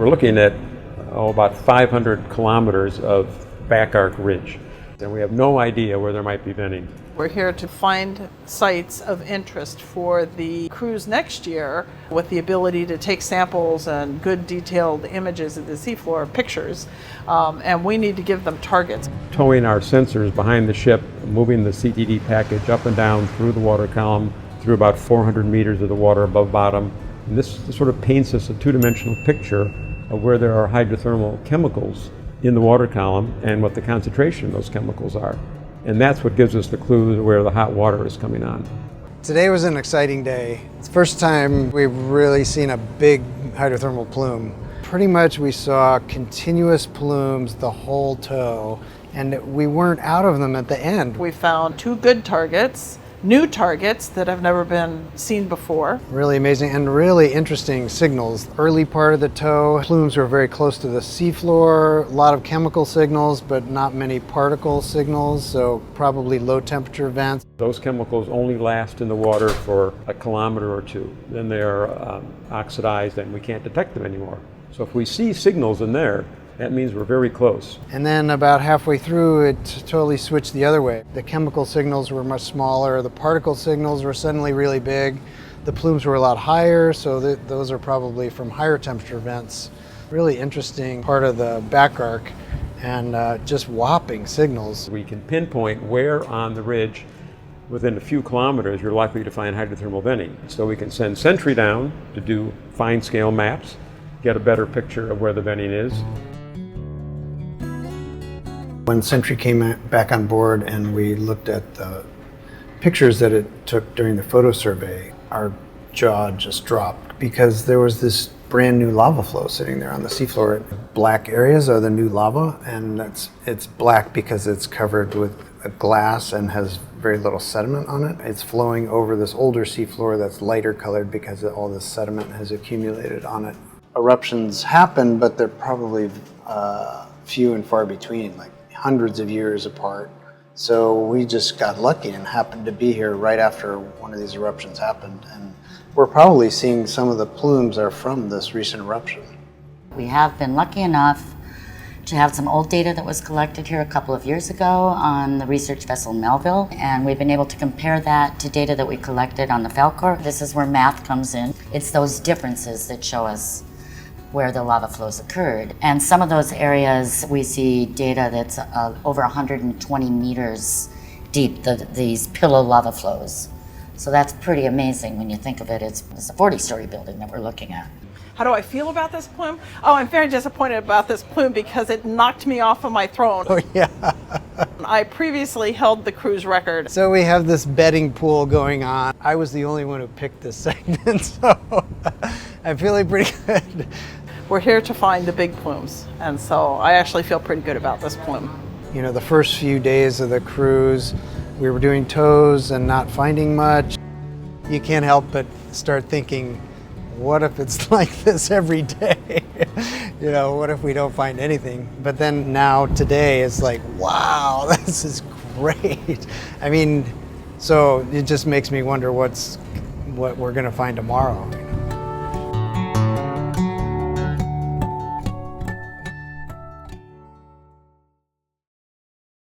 We're looking at about 500 kilometers of back arc ridge, and we have no idea where there might be venting. We're here to find sites of interest for the cruise next year with the ability to take samples and good detailed images of the seafloor pictures, and we need to give them targets. Towing our sensors behind the ship, moving the CTD package up and down through the water column, through about 400 meters of the water above bottom. And this sort of paints us a two-dimensional picture of where there are hydrothermal chemicals in the water column and what the concentration of those chemicals are. And that's what gives us the clue to where the hot water is coming on. Today was an exciting day. It's the first time we've really seen a big hydrothermal plume. Pretty much we saw continuous plumes the whole tow, and we weren't out of them at the end. We found 2 good targets, new targets that have never been seen before. Really amazing and really interesting signals. Early part of the tow, plumes were very close to the seafloor, a lot of chemical signals, but not many particle signals, so probably low temperature vents. Those chemicals only last in the water for a kilometer or 2. Then they are oxidized and we can't detect them anymore. So if we see signals in there, that means we're very close. And then about halfway through, it totally switched the other way. The chemical signals were much smaller, the particle signals were suddenly really big, the plumes were a lot higher, so those are probably from higher temperature vents. Really interesting part of the back arc, and just whopping signals. We can pinpoint where on the ridge, within a few kilometers, you're likely to find hydrothermal venting. So we can send Sentry down to do fine scale maps, get a better picture of where the venting is. When Sentry came back on board and we looked at the pictures that it took during the photo survey, our jaw just dropped because there was this brand new lava flow sitting there on the seafloor. Black areas are the new lava, and it's black because it's covered with a glass and has very little sediment on it. It's flowing over this older seafloor that's lighter colored because all this sediment has accumulated on it. Eruptions happen, but they're probably few and far between, like hundreds of years apart. So we just got lucky and happened to be here right after one of these eruptions happened. And we're probably seeing some of the plumes are from this recent eruption. We have been lucky enough to have some old data that was collected here a couple of years ago on the research vessel Melville, and we've been able to compare that to data that we collected on the Falkor. This is where math comes in. It's those differences that show us where the lava flows occurred. And some of those areas we see data that's over 120 meters deep, these pillow lava flows. So that's pretty amazing when you think of it. It's a 40-story building that we're looking at. How do I feel about this plume? Oh, I'm very disappointed about this plume because it knocked me off of my throne. Oh yeah. I previously held the cruise record. So we have this betting pool going on. I was the only one who picked this segment, so I'm feeling pretty good. We're here to find the big plumes, and so I actually feel pretty good about this plume. You know, the first few days of the cruise, we were doing tows and not finding much. You can't help but start thinking, what if it's like this every day? You know, what if we don't find anything? But then now today it's like, wow, this is great. I mean, so it just makes me wonder what we're gonna find tomorrow.